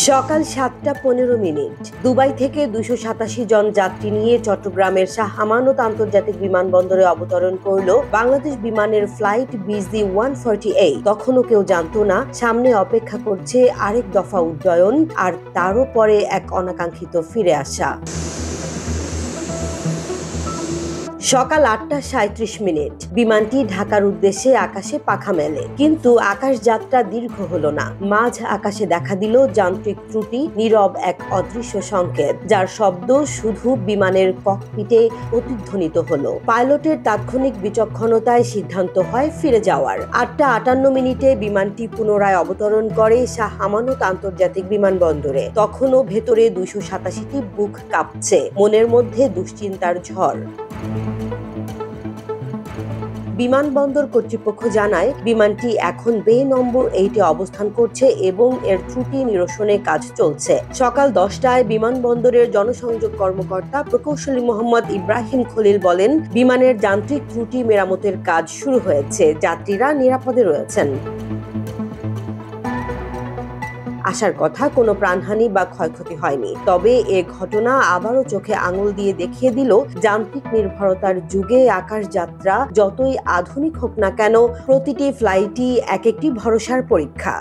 সকাল ৭টা ১৫ দুবাই থেকে ২৮৭ জন যাত্রী নিয়ে চট্টগ্রামের শাহ আমানত আন্তর্জাতিক বিমানবন্দরে অবতরণ করল বাংলাদেশ বিমানের ফ্লাইট BZ-148। তখনও কেউ জানত না সামনে অপেক্ষা করছে আরেক দফা উড্ডয়ন, আর তারও পরে এক অনাকাঙ্ক্ষিত ফিরে আসা। সকাল ৮টা ৩৭ বিমানটি ঢাকার উদ্দেশ্যে আকাশে পাখা মেলে, কিন্তু আকাশ যাত্রা দীর্ঘ হলো না। মাঝ আকাশে দেখা দিল যান্ত্রিক ত্রুটি, নীরব এক অদৃশ্য সংকেত, যার শব্দ শুধু বিমানের ককপিটে প্রতিধ্বনিত হলো। পাইলটের তাৎক্ষণিক বিচক্ষণতায় সিদ্ধান্ত হয় ফিরে যাওয়ার। ৮টা ৫৮ বিমানটি পুনরায় অবতরণ করে শাহ আমানত আন্তর্জাতিক বিমানবন্দরে। তখনও ভেতরে ২৮৭টি বুক কাঁপছে, মনের মধ্যে দুশ্চিন্তার ঝড়। বিমানবন্দর কর্তৃপক্ষ জানায়, বিমানটি এখন বে নম্বর 8-এ অবস্থান করছে এবং এর ত্রুটি নিরসনে কাজ চলছে। সকাল 10টায় বিমানবন্দরের জনসংযোগ কর্মকর্তা প্রকৌশলী মোহাম্মদ ইব্রাহিম খলিল বলেন, বিমানের যান্ত্রিক ত্রুটি মেরামতের কাজ শুরু হয়েছে, যাত্রীরা নিরাপদে রয়েছেন। আসার কথা, কোনো প্রাণহানি বা ক্ষয়ক্ষতি হয়নি। তবে এ ঘটনা আবারও চোখে আঙুল দিয়ে দেখিয়ে দিল, যান্ত্রিক নির্ভরতার যুগে আকাশযাত্রা যতই আধুনিক হোক না কেন, প্রতিটি ফ্লাইটই এক একটি ভরসার পরীক্ষা।